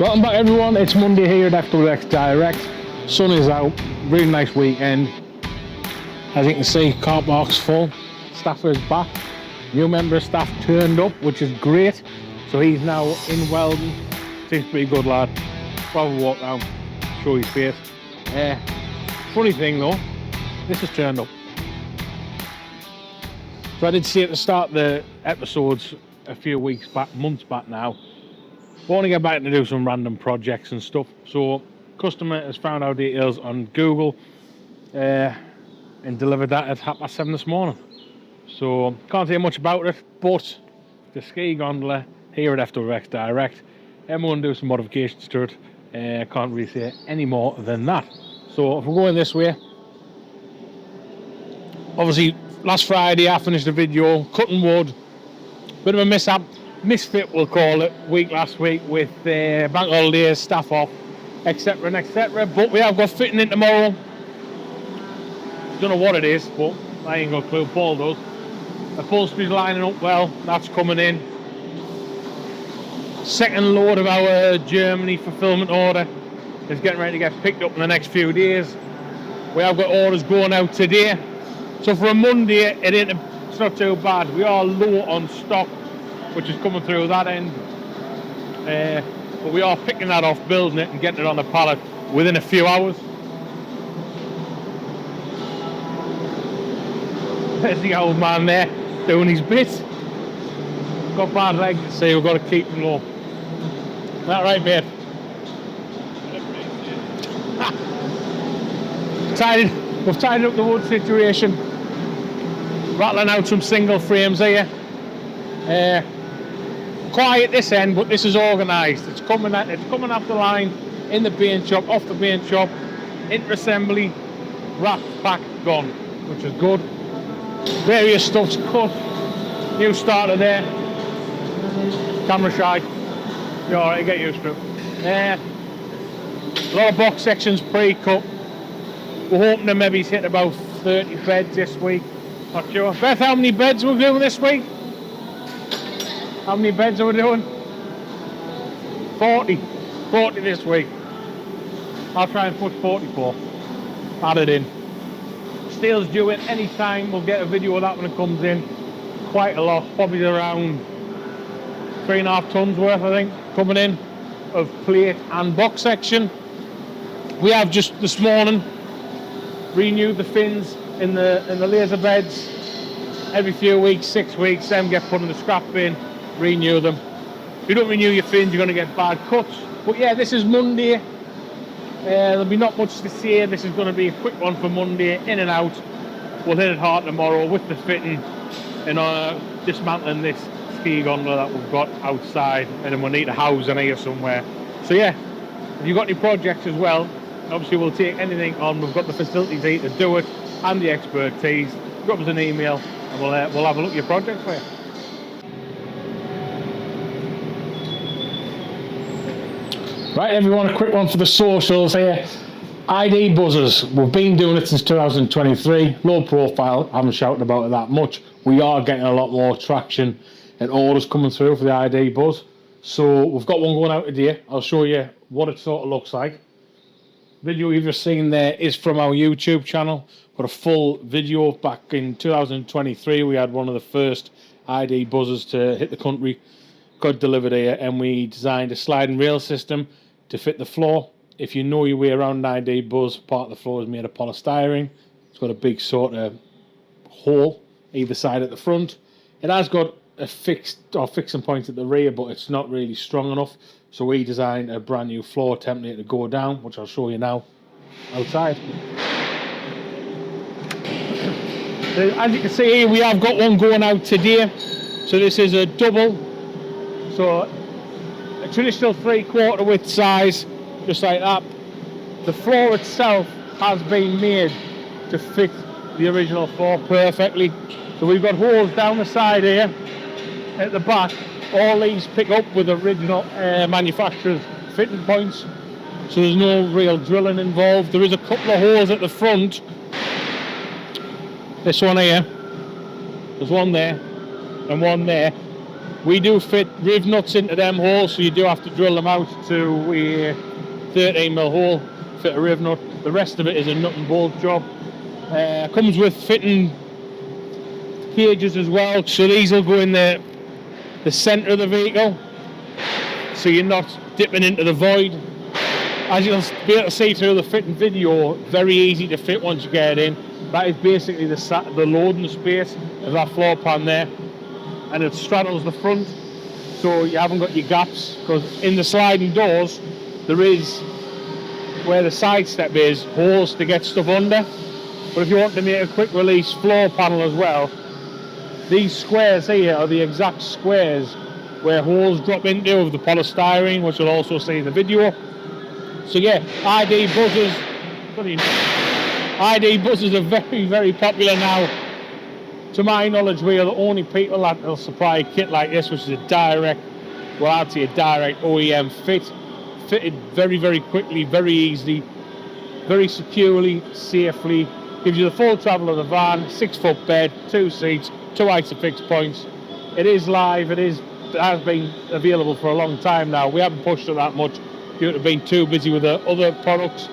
Welcome back everyone, it's Monday here at FWX Direct. Sun is out, really nice weekend. As you can see, car park's full, staff is back. New member of staff turned up, which is great. So he's now in Weldon. Seems pretty good lad. We'll have a walk down, show his face. Funny thing though, this has turned up. So I did see at the start of the episodes a few weeks back, months back now, I want to get back to do some random projects and stuff. So customer has found our details on Google and delivered that at 7:30 this morning. So can't say much about it, but the ski gondola here at FWX Direct, I'm going to do some modifications to it. Can't really say any more than that. So if we're going this way, obviously last Friday I finished a video cutting wood, bit of a misfit we'll call it, last week with bank holidays, staff off, etc and etc, but we have got fitting in tomorrow. Don't know what it is, but I ain't got a clue. Paul does. Upholstery's lining up well, that's coming in. Second load of our Germany fulfillment order is getting ready to get picked up in the next few days. We have got orders going out today, so for a Monday it's not too bad. We are low on stock, which is coming through that end, but we are picking that off, building it and getting it on the pallet within a few hours. There's the old man there doing his bit. Got bad legs, so we've got to keep them low. Is that right, mate? We've tidied up the wood situation, rattling out some single frames here. Quiet this end, but this is organised. It's coming off the line, in the paint shop, off the paint shop, into assembly, wrapped, packed, gone, which is good. Various stuff's cut. New starter there. Camera shy. You're alright, get used to it. A lot of box sections pre-cut. We're hoping to maybe hit about 30 beds this week. Not sure. Beth, how many beds we're doing this week? How many beds are we doing? 40. 40 this week. I'll try and put 44. Add it in. Steel's due in any time. We'll get a video of that when it comes in. Quite a lot. Probably around 3.5 tons worth, I think, coming in of plate and box section. We have just this morning renewed the fins in the laser beds. Every few weeks, 6 weeks, them get put in the scrap bin. Renew them. If you don't renew your fins, you're going to get bad cuts. But yeah, this is Monday. There'll be not much to say. This is going to be a quick one for Monday, in and out. We'll hit it hard tomorrow with the fitting and dismantling this ski gondola that we've got outside, and then we'll need a house in here somewhere. So yeah, if you've got any projects as well, obviously we'll take anything on. We've got the facilities here to do it and the expertise. Drop us an email and we'll have a look at your project for you. Right everyone, a quick one for the socials here. ID buzzers, we've been doing it since 2023, low profile, haven't shouted about it that much. We are getting a lot more traction and orders coming through for the ID buzz. So we've got one going out today. I'll show you what it sort of looks like. Video you've just seen there is from our YouTube channel. Got a full video back in 2023. We had one of the first ID buzzers to hit the country. Got delivered here, and we designed a sliding rail system to fit the floor. If you know your way around an ID buzz, part of the floor is made of polystyrene. It's got a big sort of hole either side at the front. It has got a fixing point at the rear, but it's not really strong enough. So we designed a brand new floor template to go down, which I'll show you now outside. As you can see here, we have got one going out today. So this is a double. So a traditional 3/4 width size, just like that. The floor itself has been made to fit the original floor perfectly. So we've got holes down the side here, at the back. All these pick up with original manufacturer's fitting points. So there's no real drilling involved. There is a couple of holes at the front. This one here, there's one there and one there. We do fit riv nuts into them holes, so you do have to drill them out to a 13mm hole, fit a riv nut. The rest of it is a nut and bolt job. Comes with fitting cages as well, so these will go in the centre of the vehicle, so you're not dipping into the void. As you'll be able to see through the fitting video, very easy to fit once you get it in. That is basically the loading space of that floor pan there, and it straddles the front, so you haven't got your gaps, because in the sliding doors there is, where the side step is, holes to get stuff under. But if you want to make a quick release floor panel as well, these squares here are the exact squares where holes drop into of the polystyrene, which you'll also see in the video. So yeah, ID buzzers are very, very popular now. To my knowledge, we are the only people that will supply a kit like this, which is a direct, well, I'd say a direct OEM fitted very, very quickly, very easily, very securely, safely. Gives you the full travel of the van, 6-foot bed, 2 seats, 2 ISOFIX points. It is live, it has been available for a long time now. We haven't pushed it that much due to being too busy with the other products,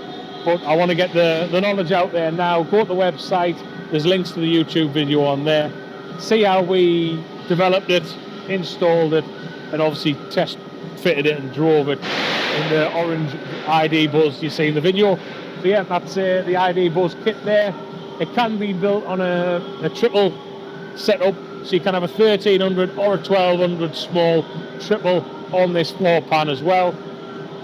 but I want to get the knowledge out there now. Go to the website, there's links to the YouTube video on there. See how we developed it, installed it, and obviously test fitted it and drove it in the orange ID Buzz you see in the video. So yeah, that's the ID Buzz kit there. It can be built on a triple setup, so you can have a 1300 or a 1200 small triple on this floor pan as well.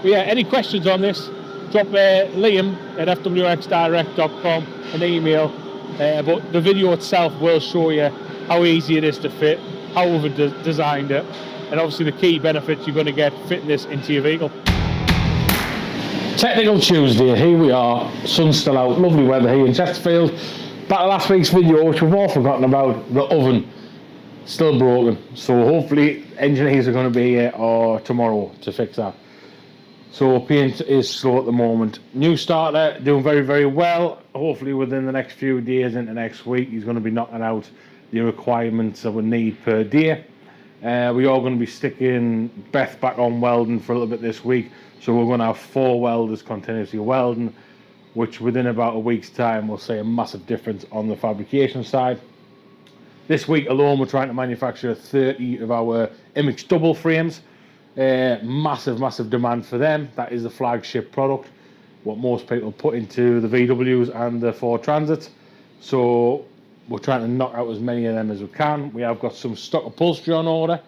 But yeah, any questions on this, drop Liam at FWXdirect.com an email. But the video itself will show you how easy it is to fit, how we've designed it, and obviously the key benefits you're going to get fitting this into your vehicle. Technical Tuesday, here we are, sun's still out, lovely weather here in Chesterfield. Back to last week's video, which we've all forgotten about, the oven, still broken. So hopefully engineers are going to be here or tomorrow to fix that. So paint is slow at the moment. New starter, doing very, very well. Hopefully within the next few days into next week, he's going to be knocking out the requirements that we need per day. We are going to be sticking Beth back on welding for a little bit this week. So we're going to have 4 welders continuously welding, which within about a week's time will see a massive difference on the fabrication side. This week alone, we're trying to manufacture 30 of our Image double frames. Massive demand for them. That is the flagship product, what most people put into the VWs and the Ford Transits. So we're trying to knock out as many of them as we can. We have got some stock upholstery on order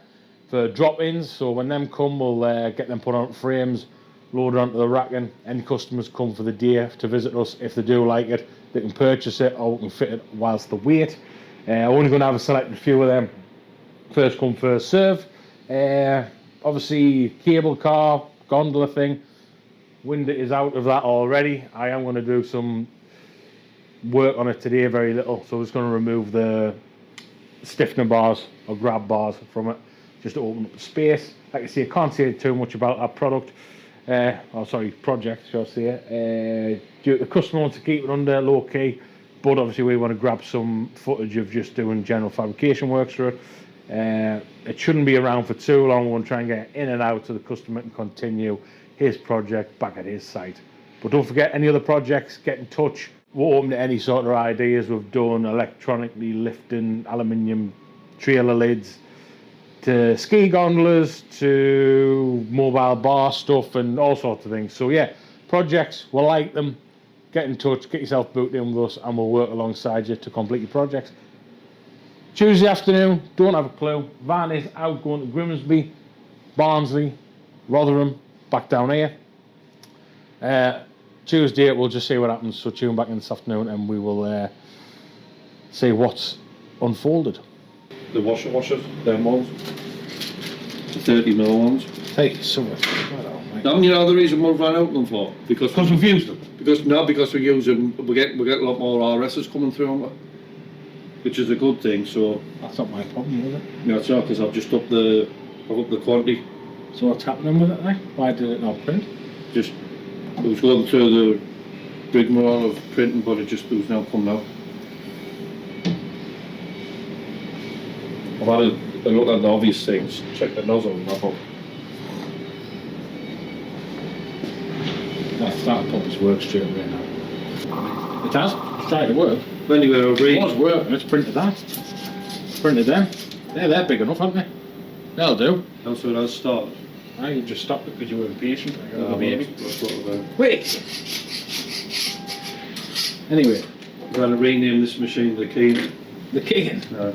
for drop-ins, so when them come, we'll get them put on frames, load it onto the racking. Any customers come for the day to visit us, if they do like it, they can purchase it or we can fit it whilst they wait. I'm only going to have a selected few of them, first come first serve. Obviously cable car, gondola thing, window is out of that already. I am going to do some work on it today, very little, so I'm just going to remove the stiffener bars or grab bars from it, just to open up the space. Like I say, I can't say too much about that product, project, shall I say. The customer wants to keep it under low key, but obviously we want to grab some footage of just doing general fabrication works for it. It shouldn't be around for too long. We want to try and get in and out so the customer can continue his project back at his site. But don't forget, any other projects, get in touch. We're open to any sort of ideas. We've done electronically lifting aluminium trailer lids, to ski gondolas, to mobile bar stuff and all sorts of things. So yeah, projects, we'll like them. Get in touch, get yourself booked in with us and we'll work alongside you to complete your projects. Tuesday afternoon, don't have a clue. Van is out going to Grimsby, Barnsley, Rotherham, back down here. Tuesday, we'll just see what happens. So tune back in this afternoon and we will see what's unfolded. The washers, them ones, the 30mm ones. Hey, somewhere. You know the reason we've run out of them for? Because we've used them. Because we use them. We get a lot more RSs coming through, which is a good thing. So that's not my problem, is it? No, it's not, because I've upped the quantity. So what's happening with it then? Why did it not print? Just it was going through the rigmarole of printing, but it was now coming out. I've had a look at the obvious things, check the nozzle and that up. That pump has worked straight away now. It has. It's trying to work. Anyway, I'll It read. was working. It's printed that. Printed them. They're big enough, aren't they? They'll do. That's where I started. You just stopped it because you were impatient. Oh, Baby. that's what about. Wait! Anyway, I'm going to rename this machine the Keen. the King. No.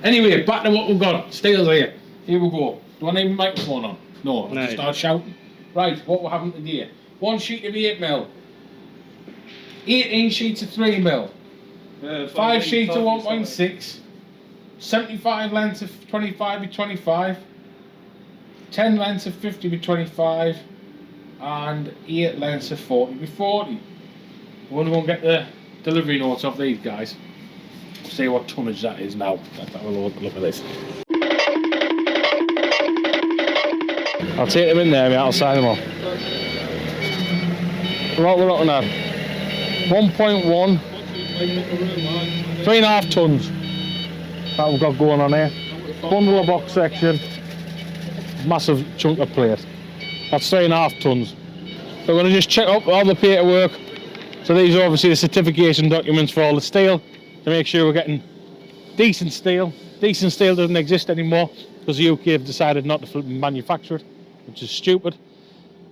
Anyway, back to what we've got. Steel's here. Here we go. Do I need my microphone on? No, I'll No, just you start shouting. Right, what we're having today. One sheet of 8mm. 18 sheets of 3mm. 5 sheets of 1.6. 75 lengths of 25 by 25. 10 lengths of 50 by 25. And 8 lengths of 40 by 40. We're going to go and get the delivery notes off these guys. See what tonnage that is now. Let's have a look at this. I'll take them in there, mate. I'll sign them off. What we're looking at? 1.1. 3.5 tons. That we've got going on here. Bundle of box section. Massive chunk of plate. That's 3.5 tons. We're going to just check up all the paperwork. So these are obviously the certification documents for all the steel to make sure we're getting decent steel. Decent steel doesn't exist anymore because the UK have decided not to manufacture it, which is stupid.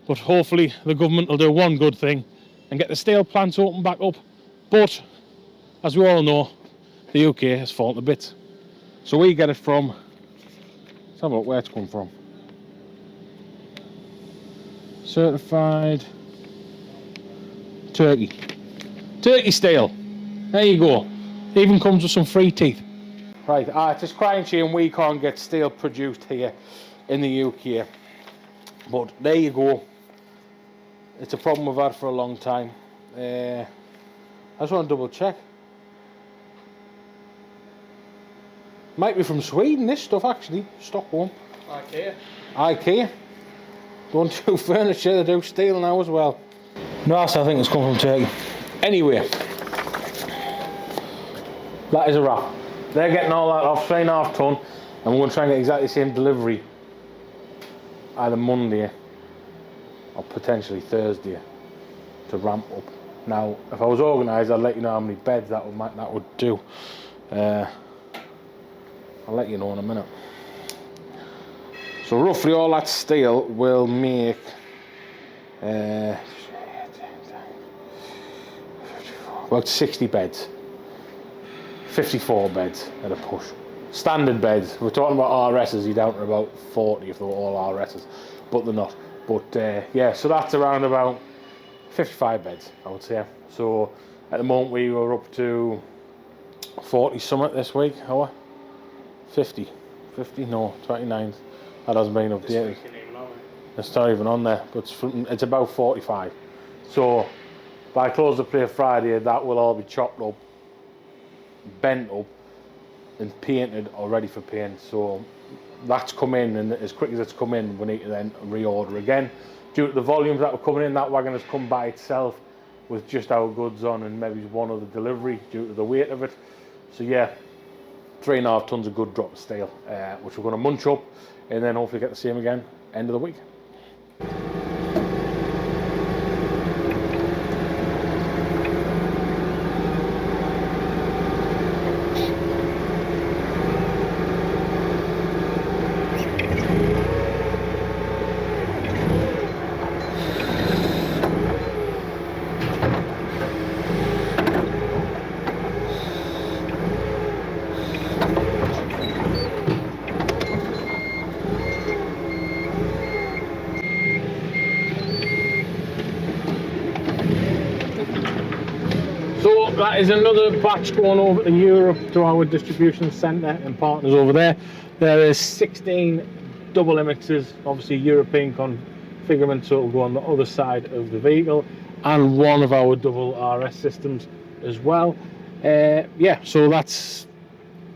But hopefully the government will do one good thing and get the steel plants open back up. But as we all know, the UK has fallen to bits. So we get it from, let's have a look where it's come from. Certified Turkey. Turkey steel. There you go. Even comes with some free teeth. Right, it's a crying shame we can't get steel produced here in the UK. But there you go. It's a problem we've had for a long time. I just want to double check. Might be from Sweden, this stuff actually. Stockholm. IKEA. Don't do furniture, they do steel now as well. No, I think it's come from Turkey. Anyway, that is a wrap. They're getting all that off, 3.5 ton, and we're going to try and get exactly the same delivery either Monday or potentially Thursday to ramp up. Now, if I was organised, I'd let you know how many beds that would do. I'll let you know in a minute. So roughly all that steel will make about 60 beds. 54 beds at a push. Standard beds. We're talking about RSs, you're down to about 40 if they're all RSs, but they're not. But yeah, so that's around about 55 beds, I would say. So at the moment we were up to 40 something this week. How? 50? No, 29. That hasn't been updated. It's not even on there, but it's about 45. So by close of play Friday, that will all be chopped up, bent up, and painted or ready for paint. So that's come in, and as quick as it's come in, we need to then reorder again. Due to the volumes that were coming in, that wagon has come by itself with just our goods on and maybe one other delivery due to the weight of it. So yeah, 3.5 tons of good drop of steel, which we're going to munch up and then hopefully get the same again end of the week. So that is another batch going over to Europe to our distribution centre and partners over there. There is 16 double MXs, obviously European configurement, so it will go on the other side of the vehicle, and one of our double RS systems as well. Yeah, so that's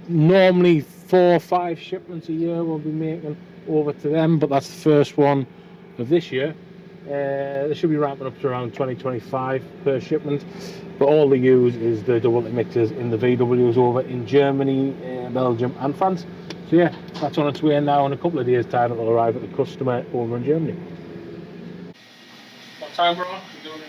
normally 4 or 5 shipments a year we'll be making over to them, but that's the first one of this year. They should be ramping up to around 20-25 per shipment. But all they use is the double mixers in the VWs over in Germany, Belgium and France. So yeah, that's on its way now. In a couple of days' time, it'll arrive at the customer over in Germany. What time we're on? We're doing it.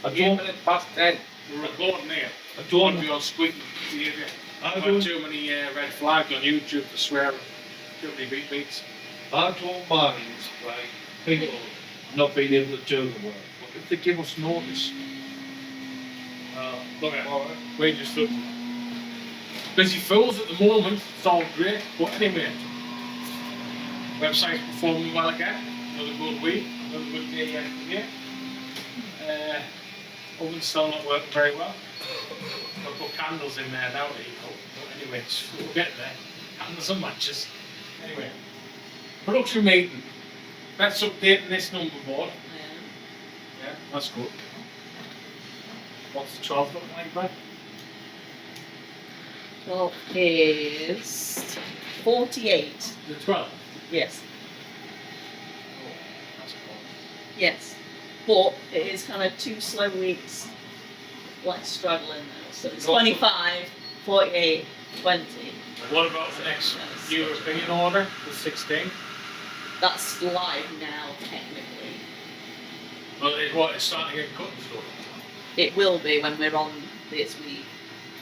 8 minutes past 10. We're recording here. I don't want to be on squeaky behaviour. I've got too many red flags on YouTube for swearing. Too many beats. I don't mind, like, people not being able to do the work, but if they give us notice. Look at it. We're just busy fools at the moment. It's all great. But anyway, website's performing well again. Another good week. Another good day yesterday. Oven's still not working very well. I'll put candles in there now. But anyway, we're getting there. Candles and matches. Anyway, production meeting. Let's update this number board. Yeah, that's good. What's the 12 look like, Brad? 12 is 48. The 12? Yes, Oh, that's cool. yes. But it is kind of 2 slow weeks, like struggling now. So it's 25, 48, 20. What about the next European order, the 16? That's live now, technically. Well, it's starting to get cut and stuff. It will be when we're on this week,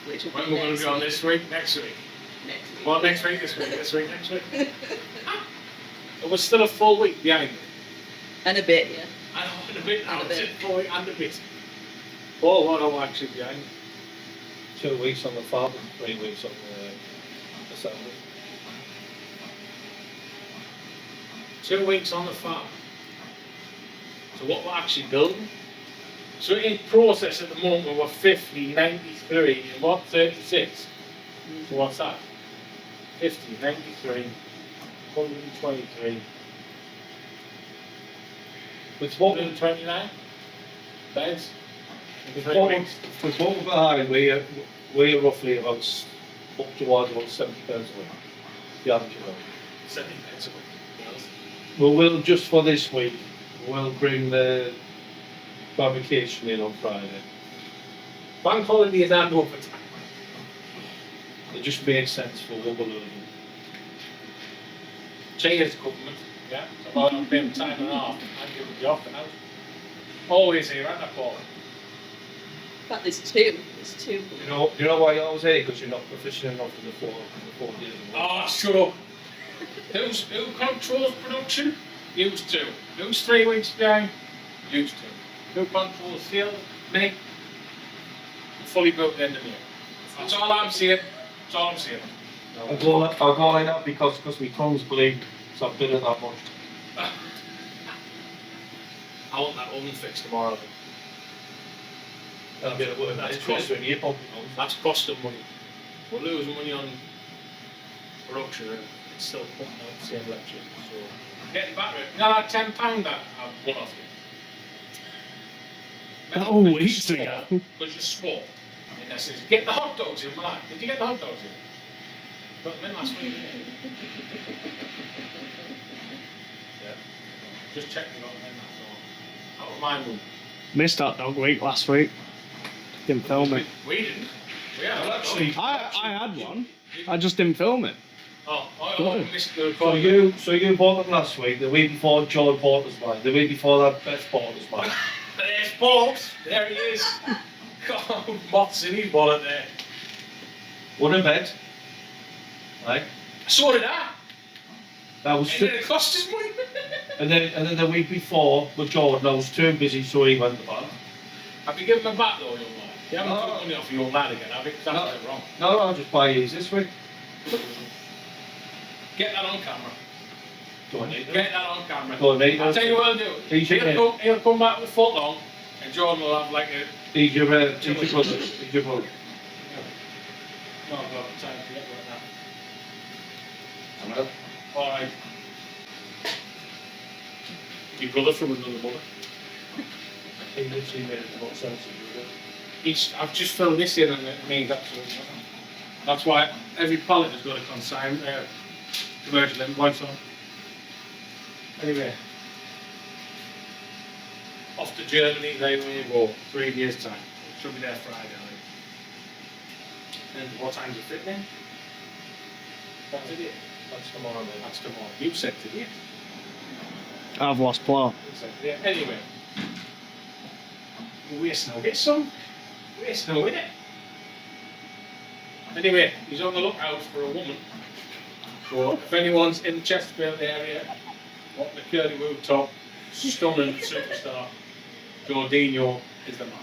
which will When be we're going next to be on week. this week? Next week. Next week. Well, next week, this week, next week. It was still a full week behind me. And a bit, yeah. I know, in a bit now, And a it's bit. a full week and a bit. Oh, what am I actually behind? 2 weeks on the farm and 3 weeks on the assembly. 2 weeks on the farm. So what we're actually building? So in process at the moment we're 50, 93, and what, 36? So what's that? 50, 93, 123, With what 129 beds. In 3 what weeks. with what we're behind, we're roughly about up towards about 70 pounds a week. The average of it. 70 pence a week. Well, we'll just for this week, we'll bring the fabrication in on Friday. Bank holidays and overtime. It just makes sense for what we're doing. Change government, yeah. So while I'm paying time and a half, I'm giving the offer now. Always here, aren't I, Paul? In fact, there's 2. There's 2. You know why you're always here? Because you're not proficient enough in the 4 days a week. Oh, shut up. Who controls production? Used to. Who's 3 weeks behind? Used to. Who controls sales? Me. I'm fully booked end of the year. That's all I'm saying. That's all I'm saying. I'll go like that because my tongue's bleed, so I've done it that much. I want that oven fixed tomorrow. That'll be a word. That's It's cost. costing you pump. That's costing money. We're losing money on production and it's still pumping out the same electric. So getting back to it. You know that £10 that I've won off you? Oh, weeks ago. Because you swore. And I said, get the hot dogs in, man. Did you get the hot dogs in? Got them in last week. Yeah. Just checking you got them in, that's all. That was my move. Missed that dog week last week. Didn't film it. We didn't. We had Well, actually, I had one. I just didn't film it. I missed the So recording. you bought them last week, the week before John bought us mine, the week before that Beth bought us mine. There's Paul. There he is. God, moths in his wallet there. One in bed. Right? So did I. That was And then it cost us money. and then the week before with Jordan, I was too busy, so he went to bed. Have you given them back though, young lad? You haven't No. took money off your young lad again, have you? That's No. it wrong. No, I'll just buy these this week. Get that on camera. Don't need them. Get that on camera. Don't need I'll them. tell you what I'll do. He's in there. He'll come back with a foot long, and Jordan will have like a. He's your brother. He's your brother. No, I've got time to get right now. Well, Alright. Your brother from another mother. he literally made it more sense to you. I've just filled this in and it means absolutely nothing. That's why every pallet has got a consign, commercial invoice on. Anyway. off to Germany, they only go 3 years' time. Should be there Friday, I think. And what time's it fitting in? That's it. That's tomorrow, mate. That's tomorrow. You said to you. I've lost plot. You said to you. Anyway. We're snow. Get some. We're snow in it. Anyway, he's on the lookout for a woman. So if anyone's in the Chesterfield area, what the curly woo top, stunning superstar, Jordino is the man.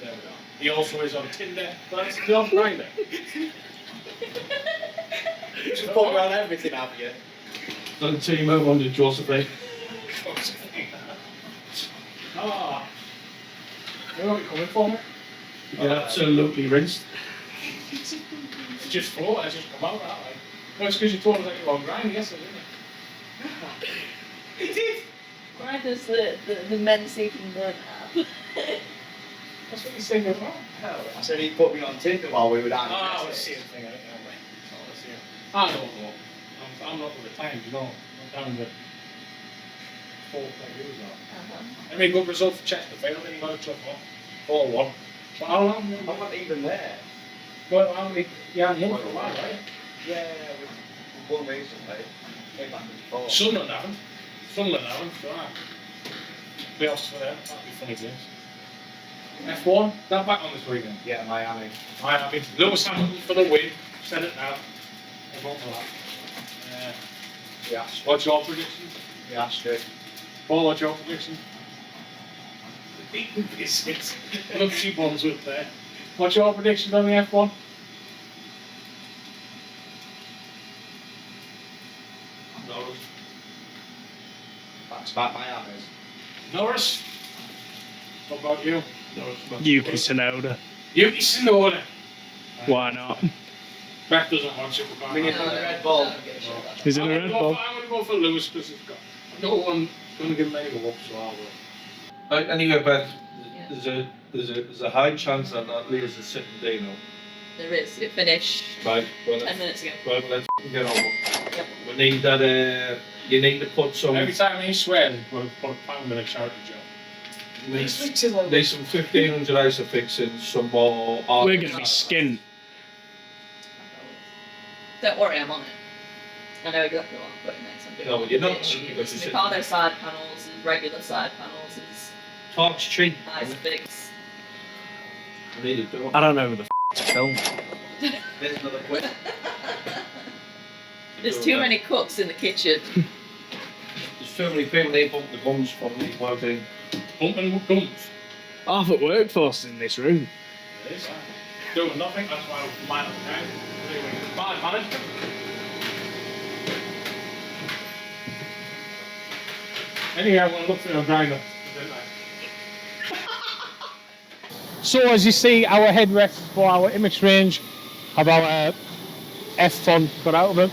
There we are. He also is on Tinder, but it's still on Friday. Just put around everything, have you? Doesn't team up under Josephine. Ah. You know what you're coming for, mate? You're absolutely rinsed. It's just float, it's just come out that way. No, it's because you told us that you were on grind yesterday, didn't you? He did! Why does the men seeking burn out? That's what you said as well. I said he put me on Tinder while we were down. Ah, it's the same thing, I think, I don't know. I'm not with the times, you know. I'm down the 4 years now. Any good result for Chesterfield? Any got a tough one? 4-1. But how long? I wasn't even there. Well, how many? Yeah, a month for a while, right? Yeah, we won recently. Came back in 4. Sunderland haven't. Sunderland haven't, so playoffs for them. That'd be funny games. F1, they're back on this weekend. Yeah, Miami. Miami. Lewis Hamilton for the win. Said it now. Everyone will have. Yeah. What's your prediction? Yeah, straight. Paul, what's your prediction? Eating biscuits. Love cheap ones with there. What's your prediction on the F1? Norris. That's about Miami's. Norris. What about you? Norris. Yuki Tsunoda. Yuki Tsunoda. Why not? Beth doesn't watch it. I mean, it's on the Red Bull. He's in a Red Bull. I'm going to go for Lewis because he's got no one going to give him any more, so I'll go. Anyway, Beth, there's a high chance that leaves a sitting Dino. There is. It finished Right, well, 10 minutes ago. right, let's get on. Yep. We need that, you need to put some, Every time he swears, we'll put a pound in a charity job. need some 1500 isofix and some more. We're going to be skinned. Don't worry, I'm on it. I know exactly what I'm putting next. I'm doing No, well, you're not, pitch. because you There's said- Mikado side panels, there's regular side panels, there's Torch tree. Isofix. I need to do it. I don't know who the to film. There's another quiz. There's too many cooks in the kitchen. There's too many people that bump the gums from the working. Bumping gums. Half at workforce in this room. It is. Doing nothing, that's why I'm minus the game. Anyway, bye, management. Anyway, I want to look for your grinder. So as you see, our headrests for our image range have our F-font cut out of them.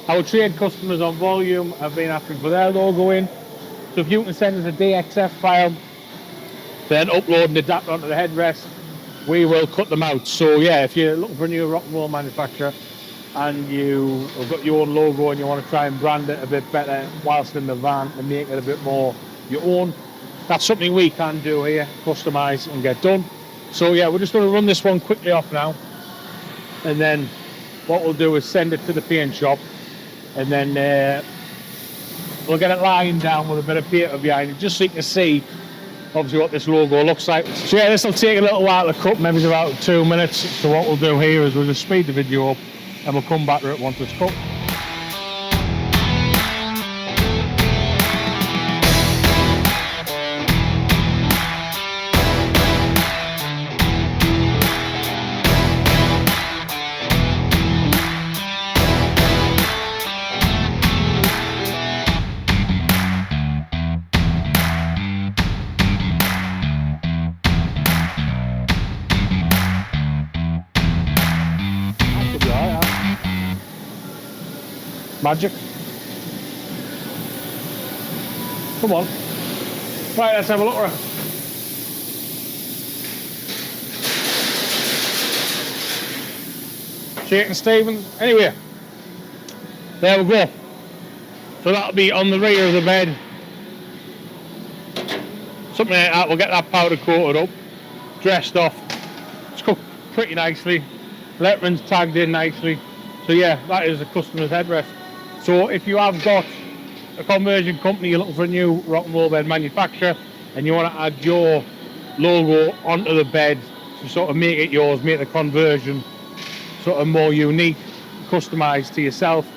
Our trade customers on volume have been asking for their logo in. So if you can send us a DXF file, then upload and adapt onto the headrest, we will cut them out. So yeah, if you're looking for a new rock and roll manufacturer and you have got your own logo and you want to try and brand it a bit better whilst in the van and make it a bit more your own, that's something we can do here, customise and get done. So yeah, we're just going to run this one quickly off now, and then what we'll do is send it to the paint shop, and then we'll get it lying down with a bit of paper behind it, just so you can see obviously what this logo looks like. So yeah, this will take a little while to cut, maybe about 2 minutes. So what we'll do here is we'll just speed the video up and we'll come back to it once it's cut. Magic. Come on. Right, let's have a look around. Shaking Stevens. Anyway, there we go. So that'll be on the rear of the bed. something like that. We'll get that powder coated up, dressed off. It's cooked pretty nicely. Letterman's tagged in nicely. So yeah, that is a customer's headrest. So if you have got a conversion company, you're looking for a new rock and roll bed manufacturer, and you want to add your logo onto the bed to sort of make it yours, make the conversion sort of more unique, customised to yourself,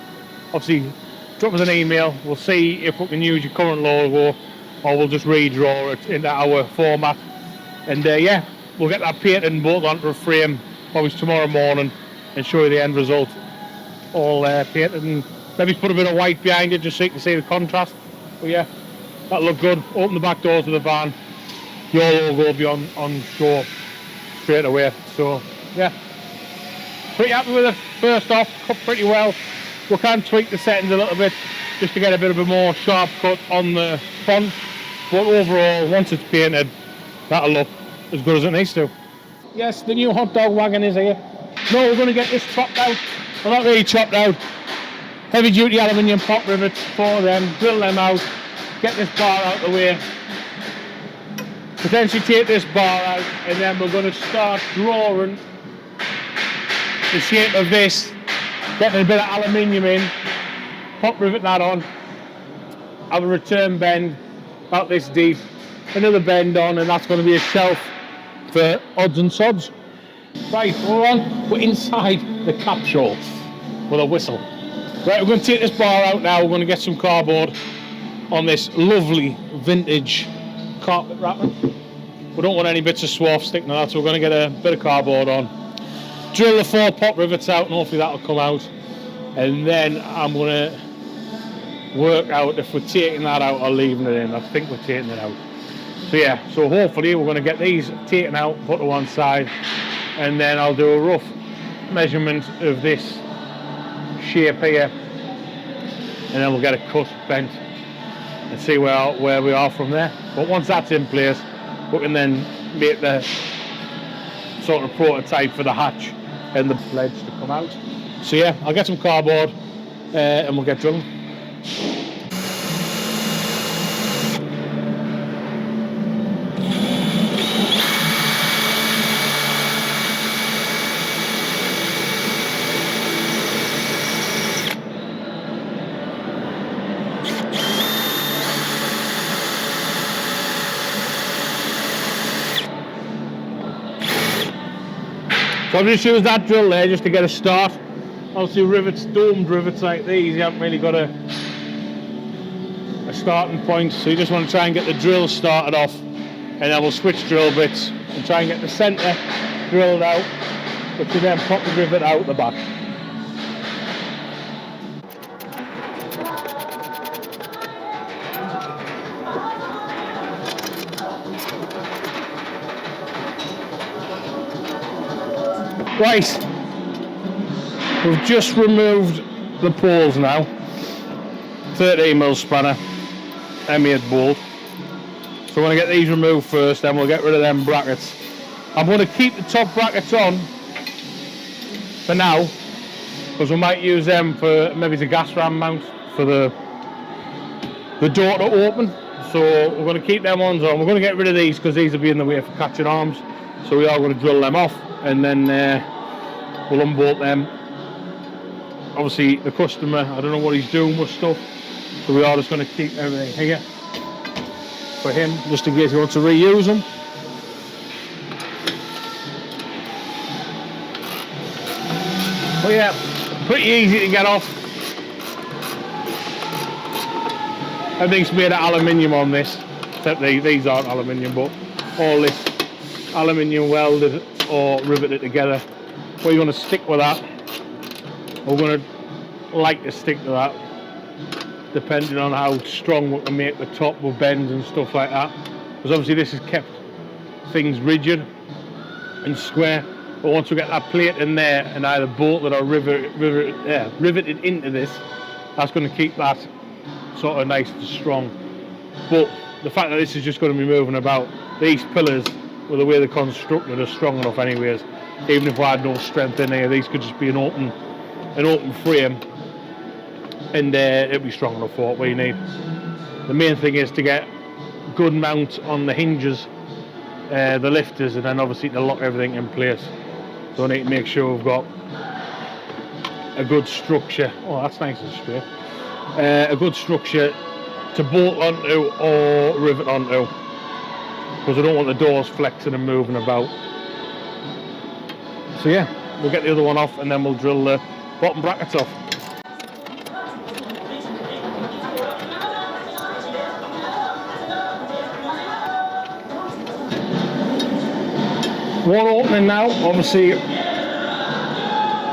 obviously drop us an email. We'll see if we can use your current logo, or we'll just redraw it into our format. And yeah, we'll get that painted and bolted onto a frame probably tomorrow morning and show you the end result. All painted, and maybe put a bit of white behind it just so you can see the contrast. But yeah, that'll look good. Open the back doors of the van, your logo will be on show straight away. So yeah, pretty happy with it. First off, cut pretty well. We can tweak the settings a little bit just to get a bit of a more sharp cut on the font, but overall, once it's painted, that'll look as good as it needs to. Yes, the new hot dog wagon is here. No, we're going to get this chopped out. Well, not really chopped out. Heavy duty aluminium pop rivets for them, drill them out, get this bar out of the way, potentially take this bar out, and then we're going to start drawing the shape of this, getting a bit of aluminium in, pop rivet that on, have a return bend about this deep, another bend on, and that's going to be a shelf for odds and sods. Right, we're inside the capsule with a whistle. Right, we're going to take this bar out now. We're going to get some cardboard on this lovely vintage carpet wrapping. We don't want any bits of swarf sticking out, so we're going to get a bit of cardboard on. Drill the 4 pop rivets out, and hopefully that'll come out. And then I'm going to work out if we're taking that out or leaving it in. I think we're taking it out. So yeah, so hopefully we're going to get these taken out, put to one side, and then I'll do a rough measurement of this shape here, and then we'll get a cut, bent, and see where we are from there. But once that's in place, we can then make the sort of prototype for the hatch and the ledge to come out. So yeah, I'll get some cardboard and we'll get drilling. So I've just used that drill there just to get a start. Obviously rivets, domed rivets like these, you haven't really got a starting point, so you just want to try and get the drill started off, and then we'll switch drill bits and try and get the centre drilled out, which will then pop the rivet out the back. Right, we've just removed the poles now, 13mm spanner, M8 bolt. So we're going to get these removed first, then we'll get rid of them brackets. I'm going to keep the top brackets on for now, because we might use them for maybe the gas ram mount for the door to open. So we're going to keep them ones on. We're going to get rid of these because these will be in the way for catching arms. So we are going to drill them off, and then we'll unbolt them. Obviously the customer, I don't know what he's doing with stuff, so we are just going to keep everything here for him, just in case he wants to reuse them. But yeah, pretty easy to get off. Everything's made of aluminium on this, except these aren't aluminium, but all this aluminium welded or riveted together. We're going to stick with that. We're going to like to stick to that, depending on how strong we can make the top with bends and stuff like that. Because obviously this has kept things rigid and square. But once we get that plate in there and either bolted or riveted into this, that's going to keep that sort of nice and strong. But the fact that this is just going to be moving about, these pillars, with the way they're constructed, are strong enough anyways. Even if I had no strength in here, these could just be an open frame, and it'll be strong enough for what we need. The main thing is to get good mount on the hinges, the lifters, and then obviously to lock everything in place. So I need to make sure we've got a good structure. Oh, that's nice and straight. A good structure to bolt onto or rivet onto, because I don't want the doors flexing and moving about. So yeah, we'll get the other one off and then we'll drill the bottom brackets off. One opening now, obviously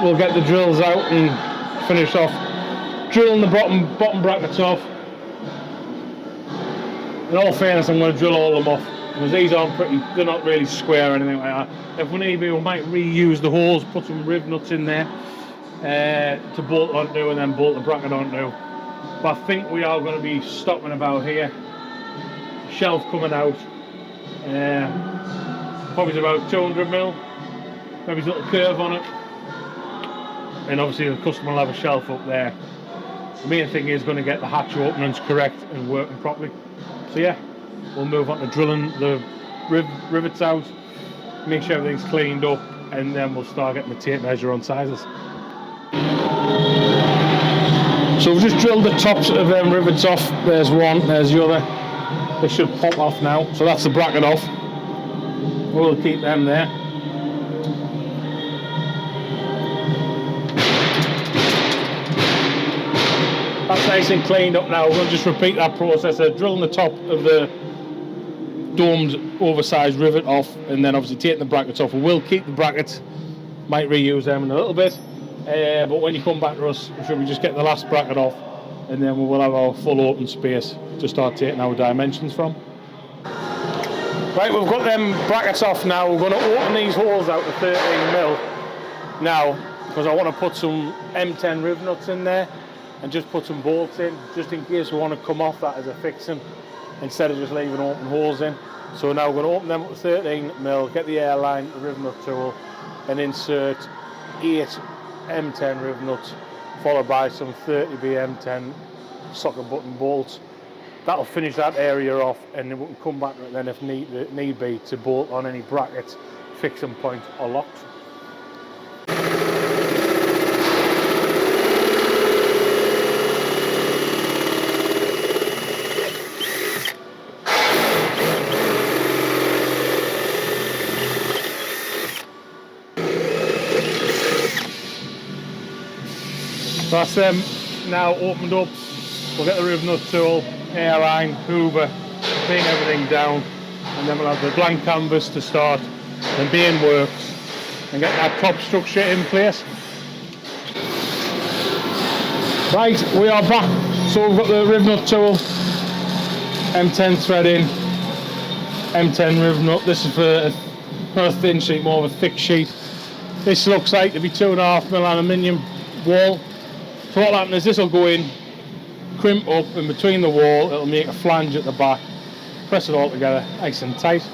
we'll get the drills out and finish off drilling the bottom brackets off. In all fairness, I'm going to drill all of them off because these aren't they're not really square or anything like that. If we need to, we might reuse the holes, put some riv nuts in there to bolt onto and then bolt the bracket onto. But I think we are going to be stopping about here. Shelf coming out, probably about 200mm, maybe a little curve on it, and obviously the customer will have a shelf up there. The main thing is going to get the hatch openings correct and working properly. So yeah, we'll move on to drilling the rivets out, make sure everything's cleaned up, and then we'll start getting the tape measure on sizes. So we've just drilled the tops of them rivets off. There's one, there's the other. They should pop off now. So that's the bracket off. We'll keep them there. That's nice and cleaned up now. We'll just repeat that process of drilling the top of the domed oversized rivet off, and then obviously taking the brackets off. We will keep the brackets, might reuse them in a little bit, but when you come back to us, should we just get the last bracket off, and then we will have our full open space to start taking our dimensions from. Right, we've got them brackets off now. We're going to open these holes out to 13mm now, because I want to put some M10 riv nuts in there and just put some bolts in, just in case we want to come off that as a fixing instead of just leaving open holes in. So now we're going to open them up to 13mm, get the airline, the riv nut tool, and insert 8 M10 riv nuts, followed by some 30B M10 socket button bolts. That'll finish that area off, and then we can come back to it then if need be to bolt on any brackets, fixing points or locks. So that's them now opened up. We'll get the riv nut tool, airline, hoover, clean everything down, and then we'll have the blank canvas to start and being works and get that top structure in place. Right, we are back. So we've got the riv nut tool, M10 threading, M10 riv nut. This is for not a thin sheet, more of a thick sheet. This looks like to be 2.5mm aluminium wall. So what will happen is this will go in, crimp up, and between the wall it'll make a flange at the back. Press it all together nice and tight.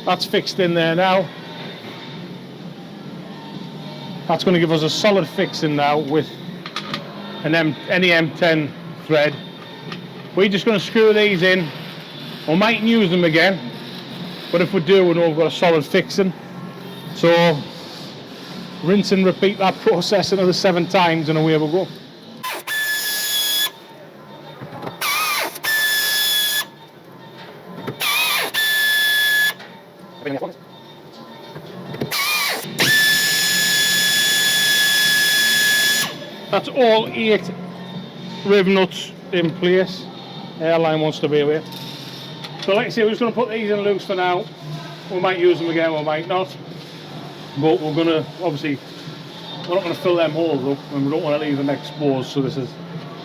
That's fixed in there now. That's going to give us a solid fixing now with any M10 thread. We're just going to screw these in. We mightn't use them again, but if we do, we know we've got a solid fixing. So rinse and repeat that process another 7 times and away we go. That's all 8 riv nuts in place. Airline wants to be away. So like I say, we're just going to put these in loose for now. We might use them again, we might not. But we're going to, obviously, we're not going to fill them holes up and we don't want to leave them exposed. So this is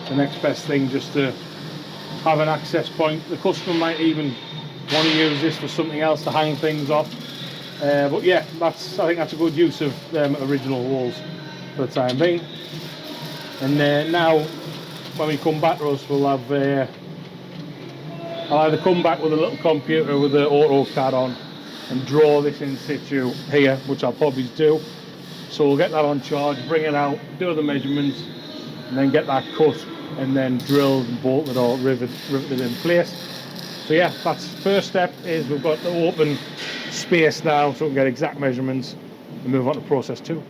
the next best thing, just to have an access point. The customer might even want to use this for something else to hang things off. But yeah, I think that's a good use of them original holes for the time being. And now, when we come back to us, we'll have I'll either come back with a little computer with the AutoCAD on and draw this in situ here, which I'll probably do, So we'll get that on charge, bring it out, do the measurements, and then get that cut and then drilled and bolted or riveted in place. So yeah, that's first step. Is we've got the open space now so we can get exact measurements and move on to process 2.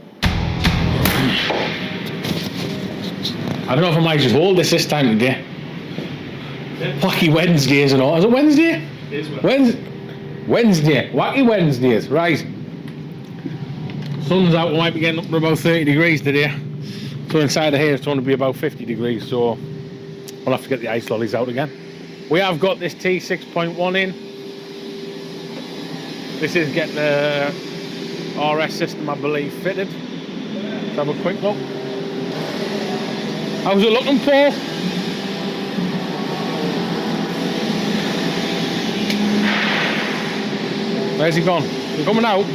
I don't know if I might just hold this time of day. Wacky Wednesdays and all. Is it Wednesday? It is Wednesday. Wacky Wednesdays, right. Sun's out, we might be getting up to about 30 degrees today. So inside of here it's going to be about 50 degrees, so we'll have to get the ice lollies out again. We have got this T6.1 in. This is getting the RS system, I believe, fitted. Let's have a quick look. How's it looking, Paul? Where's he gone? He's coming out.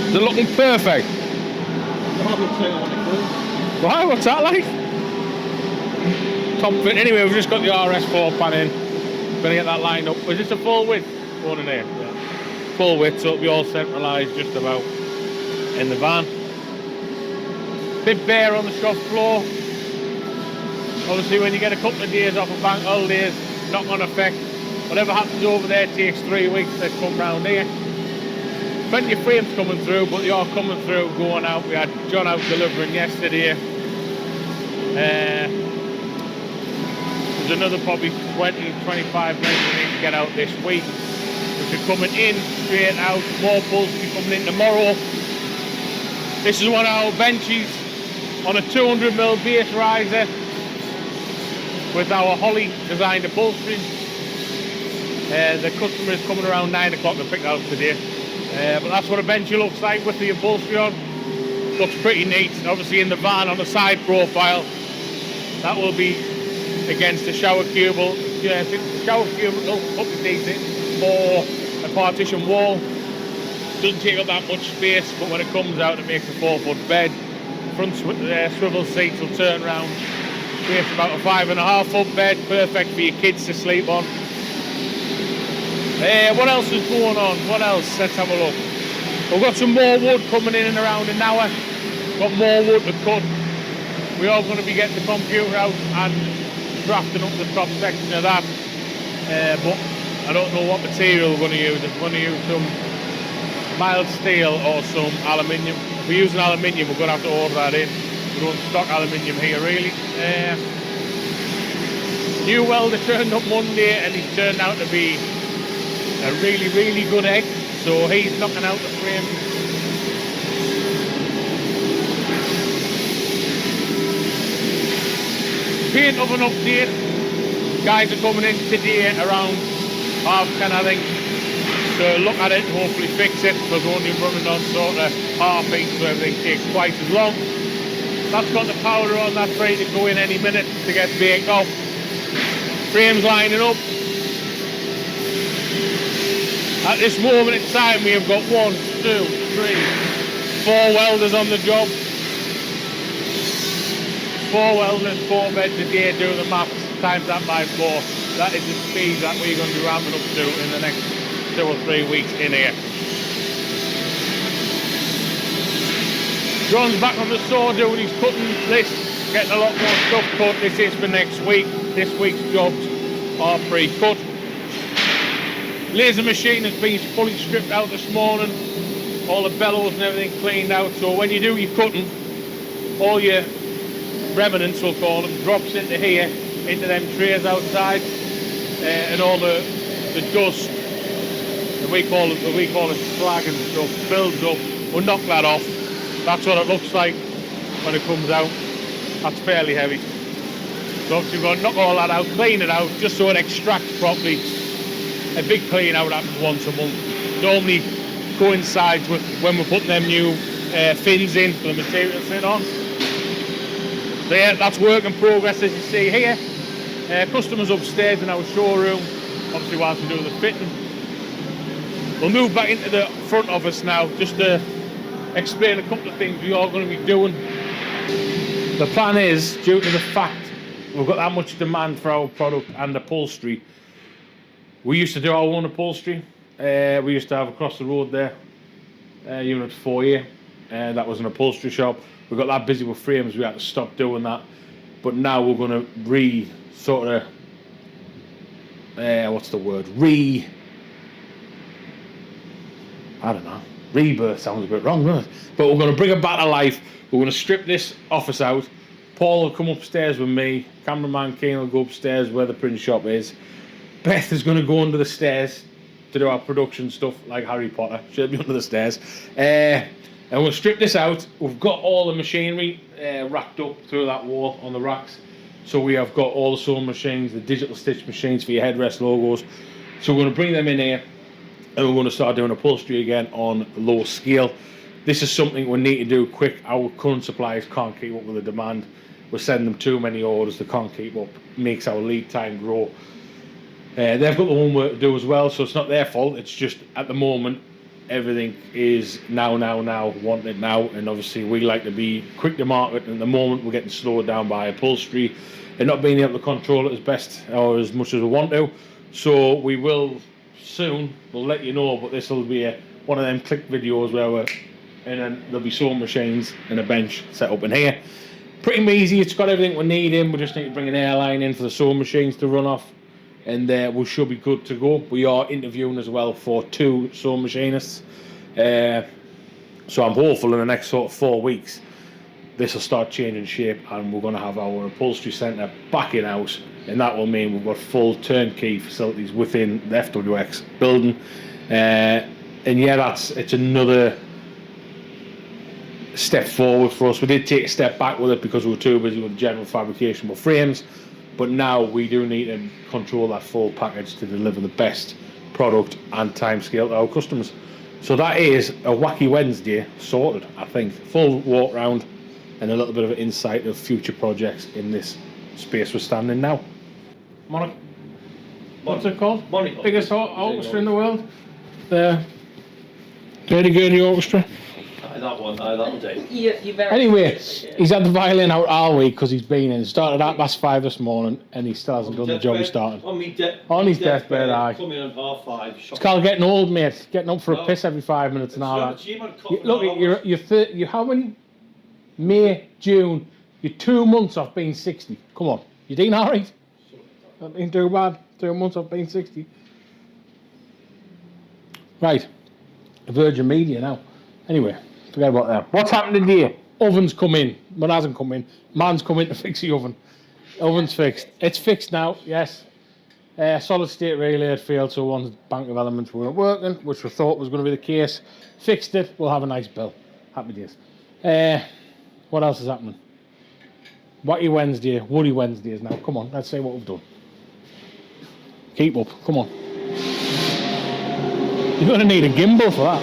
Is it looking perfect? Why? What's that like? Top fit. Anyway, we've just got the RS floor pan in. Gonna get that lined up. Is this a full width one in here? Yeah. Full width, so it'll be all centralised just about in the van. Bit bare on the shop floor. Obviously, when you get a couple of days off of bank holidays, not going to affect. Whatever happens over there takes 3 weeks to come round here. Plenty of frames coming through, but they are coming through, going out. We had John out delivering yesterday. There's another probably 20, 25 frames we need to get out this week, which are coming in, straight out. More pulls will be coming in tomorrow. This is one of our benches on a 200mm base riser with our Holly designed upholstery. The customer is coming around 9 o'clock to pick it out today. But that's what a bench looks like with the upholstery on. Looks pretty neat. Obviously in the van on the side profile, that will be against the shower cubicle. Yeah, the shower cubicle up to decent, or a partition wall. Doesn't take up that much space, but when it comes out it makes a 4-foot bed. Front swivel seats will turn round. Creates about a 5.5-foot bed, perfect for your kids to sleep on. What else is going on? What else? Let's have a look. We've got some more wood coming in around an hour. Got more wood to cut. We are going to be getting the computer out and drafting up the top section of that. But I don't know what material we're going to use. If we're going to use some mild steel or some aluminium. If we're using aluminium, we're going to have to order that in. We don't stock aluminium here really. New welder turned up Monday and he's turned out to be a really, really good egg. So he's knocking out the frame. Paint oven update. Guys are coming in today around 10:30, I think. So look at it and hopefully fix it. Because we're only running on sort of half-8, so everything takes twice as long. That's got the powder on, that's ready to go in any minute to get baked off. Frames lining up. At this moment in time, we have got 1, 2, 3, 4 welders on the job. 4 welders, 4 beds a day. Do the maths, times that by 4. That is the speed that we're going to be ramping up to in the next 2 or 3 weeks in here. John's back on the saw doing his cutting list, getting a lot more stuff cut. This is for next week. This week's jobs are pre-cut. Laser machine has been fully stripped out this morning, all the bellows and everything cleaned out, so when you do your cutting, all your remnants, we'll call them, drops into here, into them trays outside, and all the dust, and we call it slag and stuff, builds up. We'll knock that off. That's what it looks like when it comes out. That's fairly heavy. So obviously we've got to knock all that out, clean it out, just so it extracts properly. A big clean out happens once a month. Normally coincides with when we're putting them new fins in for the material to sit on. So yeah, that's work in progress as you see here. Customers upstairs in our showroom, obviously whilst we do the fitting. We'll move back into the front office now just to explain a couple of things we are going to be doing. The plan is, due to the fact we've got that much demand for our product and upholstery, we used to do our own upholstery. We used to have across the road there, unit 4 here. that was an upholstery shop. We got that busy with frames, we had to stop doing that. But now we're going to rebirth sounds a bit wrong, doesn't it? But we're going to bring it back to life. We're going to strip this office out. Paul will come upstairs with me. Cameraman Kane will go upstairs where the print shop is. Beth is going to go under the stairs to do our production stuff like Harry Potter. She'll be under the stairs. And we'll strip this out. We've got all the machinery racked up through that wall on the racks. So we have got all the sewing machines, the digital stitch machines for your headrest logos. So we're going to bring them in here and we're going to start doing upholstery again on low scale. This is something we need to do quick. Our current suppliers can't keep up with the demand. We're sending them too many orders, they can't keep up. Makes our lead time grow. They've got their own work to do as well, so it's not their fault. It's just at the moment everything is now, wanting it now, and obviously we like to be quick to market, and at the moment we're getting slowed down by upholstery and not being able to control it as best or as much as we want to. So we will soon, we'll let you know, but this will be one of them click videos where and then there'll be sewing machines and a bench set up in here. Pretty easy, it's got everything we need in. We just need to bring an airline in for the sewing machines to run off, and we should be good to go. We are interviewing as well for 2 sewing machinists, so I'm hopeful in the next sort of 4 weeks this will start changing shape and we're going to have our upholstery centre back in house, and that will mean we've got full turnkey facilities within the FWX building. And yeah, it's another step forward for us. We did take a step back with it because we were too busy with general fabrication with frames, but now we do need to control that full package to deliver the best product and time scale to our customers. So that is a wacky Wednesday sorted, I think. Full walk round and a little bit of an insight of future projects in this space we're standing now. What's it called? Monaco. Biggest orchestra in the world. The Dirty Gurdy Orchestra. That'll do. You're very Anyway, good. he's had the violin out all week because he's been in. Started at 5:30 this morning and he still hasn't done the job he started. On his deathbed, aye. Come in at 5:30. It's called getting old, mate. Getting up for a piss every 5 minutes and all that. Look, you're how many? May, June. You're 2 months off being 60. Come on. You doing alright? Not been too bad. 2 months off being 60. Right. Virgin Media now. Anyway, forget about that. What's happened today? Oven's come in. But hasn't come in. Man's come in to fix the oven. Oven's fixed. It's fixed now, yes. Solid state relay had failed, so one bank of elements weren't working, which we thought was going to be the case. Fixed it. We'll have a nice bill. Happy days. What else is happening? Wacky Wednesday, Woody Wednesdays now. Come on, let's say what we've done. Keep up, come on. You're going to need a gimbal for that.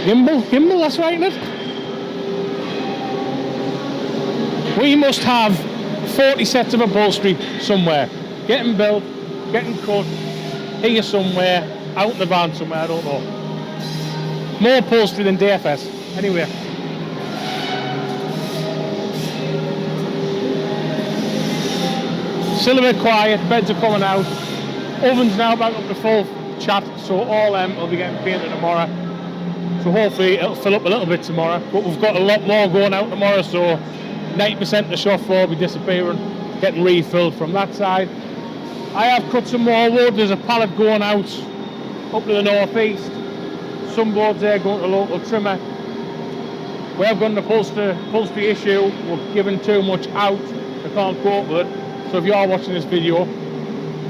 Gimbal, that's right, isn't it? We must have 40 sets of upholstery somewhere. Getting built, getting cut, here somewhere, out in the van somewhere, I don't know. More upholstery than DFS, anyway. Still a bit quiet, beds are coming out. Oven's now back up to full chat, so all will be getting painted tomorrow. So hopefully it'll fill up a little bit tomorrow. But we've got a lot more going out tomorrow, so 90% of the shop floor will be disappearing, getting refilled from that side. I have cut some more wood. There's a pallet going out up to the northeast. Some boards there going to local trimmer. We have got an upholstery issue. We're giving too much out. I can't cope with it. So if you are watching this video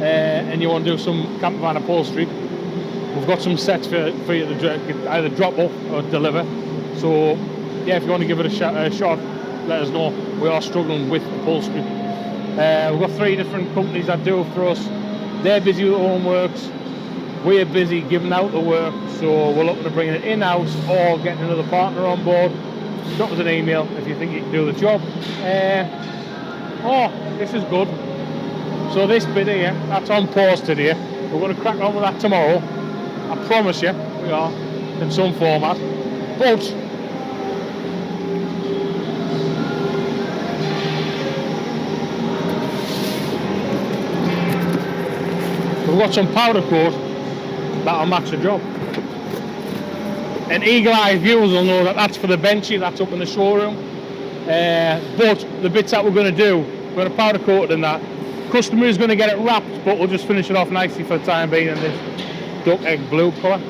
and you want to do some camper van upholstery, we've got some sets for you to either drop off or deliver. So yeah, if you want to give it a shot, let us know. We are struggling with upholstery. We've got 3 different companies that do it for us. They're busy with their own works. We're busy giving out the work. So we're looking to bring it in-house or getting another partner on board. Drop us an email if you think you can do the job. Oh, this is good. So this bit here, that's on pause today. We're going to crack on with that tomorrow. I promise you, we are, in some format. But we've got some powder coat that'll match the job. And eagle-eyed viewers will know that that's for the benchy, that's up in the showroom. But the bits that we're going to do, we're going to powder coat it and that. Customer is going to get it wrapped, but we'll just finish it off nicely for the time being in this duck egg blue colour.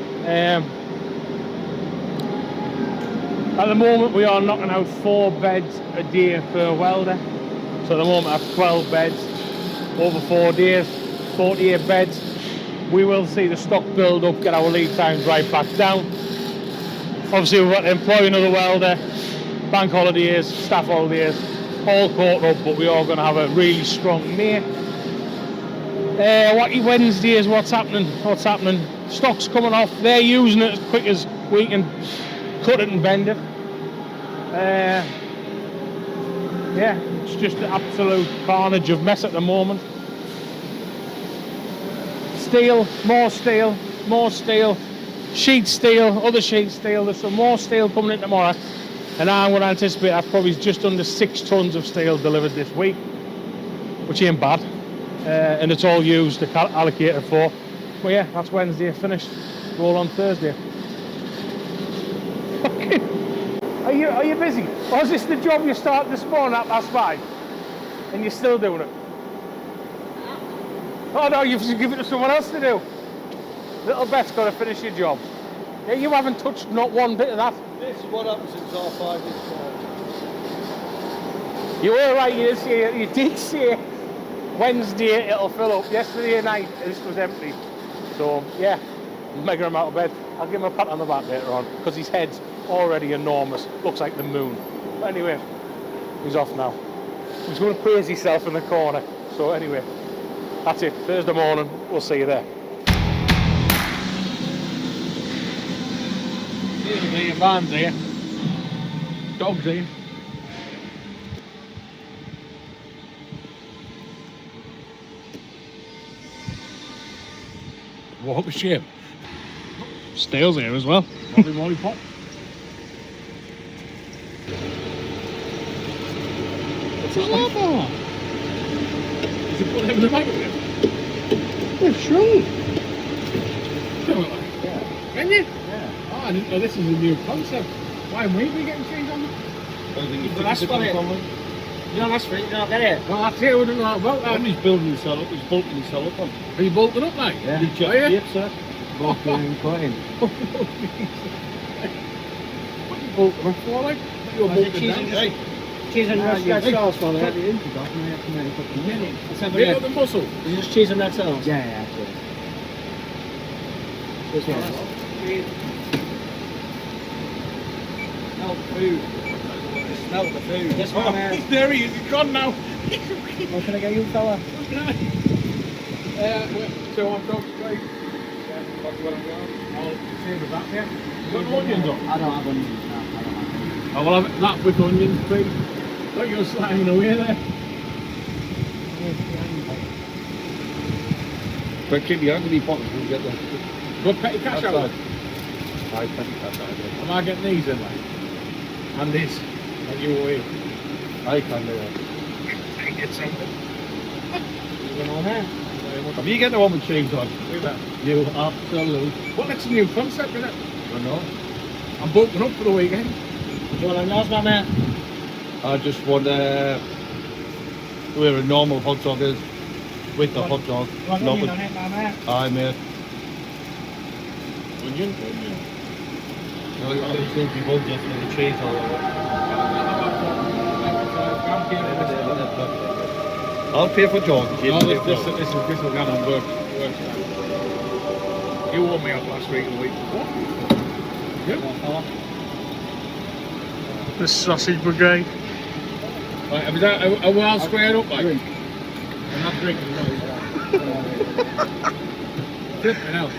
At the moment we are knocking out 4 beds a day per welder. So at the moment I have 12 beds over 4 days, 48 beds. We will see the stock build up, get our lead times right back down. Obviously we've got to employ another welder, bank holidays, staff holidays, all caught up, but we are going to have a really strong May. Wacky Wednesdays, what's happening? Stock's coming off, they're using it as quick as we can cut it and bend it. Yeah, it's just an absolute carnage of mess at the moment. Steel, more steel, more steel, sheet steel, other sheet steel. There's some more steel coming in tomorrow, and I'm going to anticipate that's probably just under 6 tons of steel delivered this week, which ain't bad, and it's all used to allocate it for. But yeah, that's Wednesday finished. Roll on Thursday. Are you busy? Or is this the job you started this morning at 5:30 and you're still doing it? Oh no, you've just given it to someone else to do. Little Bet's got to finish your job. Yeah, you haven't touched not one bit of that. This is what happens since R5 this morning. You were right, you did say Wednesday it'll fill up. Yesterday night this was empty. So yeah, mega him out of bed. I'll give him a pat on the back later on because his head's already enormous. Looks like the moon. But anyway, he's off now. He's going to praise himself in the corner. So anyway, that's it. Thursday morning. We'll see you there. Here's the vans here. Dogs here. What a shame. Stales here as well. Molly Molly Pop. What's that like for? Is it put them in the bag with it? They're strong. Yeah. Can you? Yeah. Oh, I didn't know this was a new concept. Why won't we getting cheese on them? I think Well, that's what it- No, that's free, you don't get it. Well, that's it. We don't know about that. He's building himself up, he's bulking himself up on. Are you bolting up, mate? Yeah. He's just Are you? yep, sir. Walking and cutting. What are you bolting up for, like? You're Was it bolting cheese down. and- Hey, Cheese and red yeah. sauce while I had the inches off and I had to make it. Let's have a you got look. the muscle. Is it just cheese and red sauce? Yeah, yeah, that's it. Smell the food. Smell the food. This one, There he is. He's gone now. what can I get you, fella? So I've got straight. Yeah, that's what I've got. I'll save the back there. You got the onions on? I don't have onions, no, I don't have onions. I will have that with onions, please. Don't go sliding away there. But keep the ugly pockets and get the... Good petty cash out. Outside. Aye, petty cash out. Am I getting these in, mate? And this. And you away. I can do that. I get something. You know that? Have you get the one with cheese on? Look at that. You absolute. Well, that's a new concept, isn't it? I know. I'm booking up for the weekend. Do you want to know about that? I just want where a normal hot dog is with the hot dog. Want Not onion with, on it, man? aye, mate. Onion? No, I think you won't just with the cheese on it. I'll pay for George. No, this will go on work. You warmed me up last week and the week before. Yep. The sausage brigade. Right, are we all squared up, like? I'm not drinking, no. Flipping out.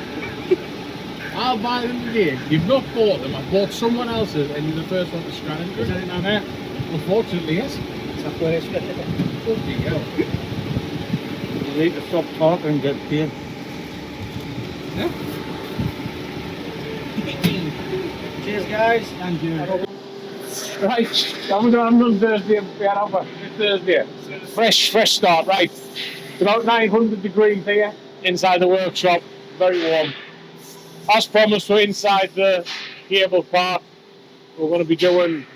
I'll buy them today. You've not bought them, I've bought someone else's, and you're the first one to scan it. Is that it now, mate? Unfortunately, yes. That's where it's Bloody hell. You need to stop talking and get paid. Yeah? Cheers, guys. Thank you. Right, I'm on Thursday. We had over Thursday. Fresh start. Right, it's about 900 degrees here inside the workshop. Very warm. As promised, we're inside the cable part. We're going to be doing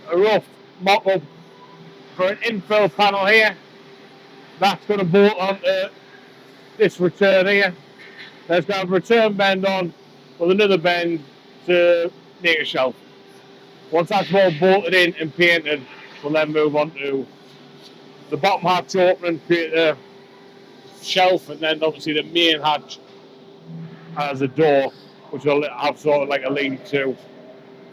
a rough mock-up for an infill panel here. That's going to bolt onto this return here. There's got a return bend on with another bend to make a shelf. Once that's all bolted in and painted, we'll then move on to the bottom hatch opening, create a shelf, and then obviously the main hatch has a door, which will have sort of like a lean-to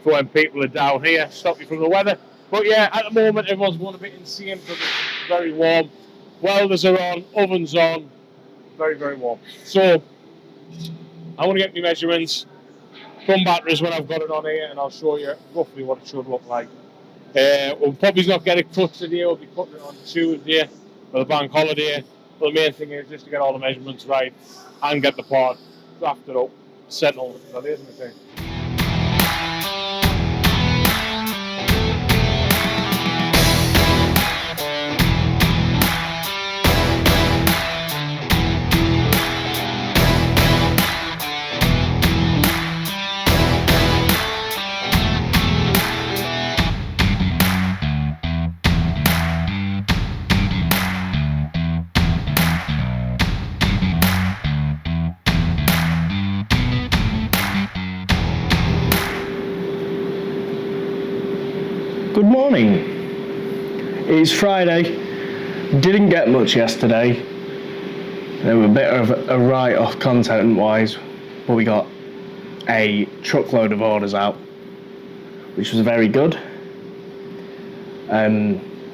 for when people are down here, stop you from the weather. But yeah, at the moment everyone's going a bit insane because it's very warm. Welders are on, ovens on, very, very warm. So I want to get my measurements from batteries when I've got it on here, and I'll show you roughly what it should look like. We'll probably not get it cut today, we'll be cutting it on Tuesday for the bank holiday. But the main thing is just to get all the measurements right and get the part drafted up, settled. That isn't the thing. Good morning. It's Friday. Didn't get much yesterday. There were a bit of a write-off content-wise, but we got a truckload of orders out, which was very good.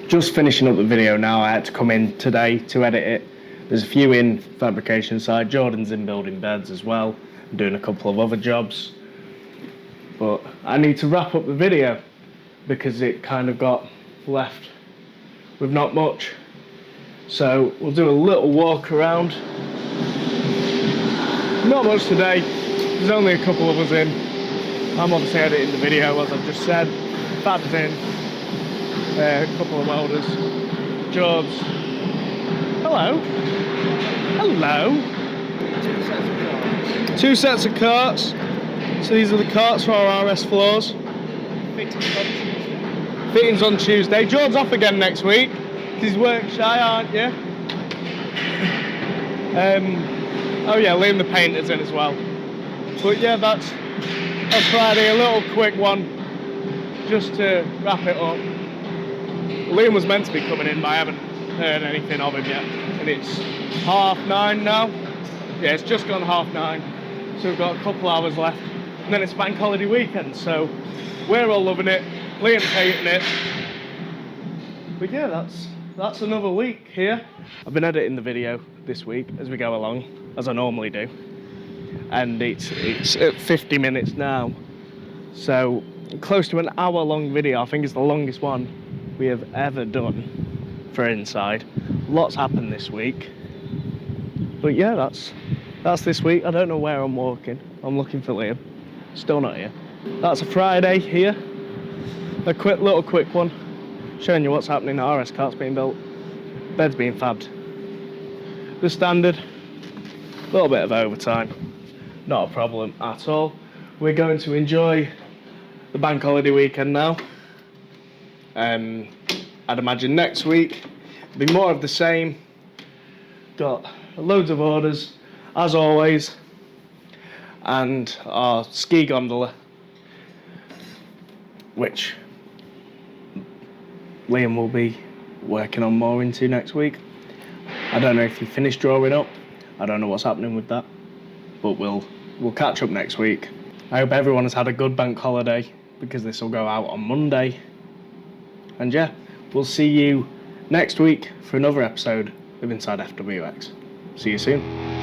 Just finishing up the video now. I had to come in today to edit it. There's a few in fabrication side. Jordan's in building beds as well. I'm doing a couple of other jobs. But I need to wrap up the video because it kind of got left with not much. So we'll do a little walk around. Not much today. There's only a couple of us in. I'm obviously editing the video, as I've just said. Fab's in. A couple of welders. Jobs. Hello. Hello. 2 sets of carts. So these are the carts for our RS floors. Fittings on Tuesday. George's off again next week because he's work shy, aren't you? Oh yeah, Liam the painter's in as well. But yeah, that's Friday. A little quick one just to wrap it up. Liam was meant to be coming in, but I haven't heard anything of him yet. And it's 9:30 now. Yeah, it's just gone 9:30. So we've got a couple hours left. And then it's bank holiday weekend, so we're all loving it. Liam's hating it. But yeah, that's another week here. I've been editing the video this week as we go along, as I normally do. And it's at 50 minutes now. So close to an hour long video. I think it's the longest one we have ever done for Inside. Lots happened this week. But yeah, that's this week. I don't know where I'm walking. I'm looking for Liam. Still not here. That's a Friday here. A quick one, showing you what's happening. RS cart's being built, bed's being fabbed. The standard, a little bit of overtime, not a problem at all. We're going to enjoy the bank holiday weekend now. I'd imagine next week it'll be more of the same. Got loads of orders, as always, and our ski gondola, which Liam will be working on more into next week. I don't know if he finished drawing up. I don't know what's happening with that, but we'll catch up next week. I hope everyone has had a good bank holiday because this will go out on Monday. And yeah, we'll see you next week for another episode of Inside FWX. See you soon.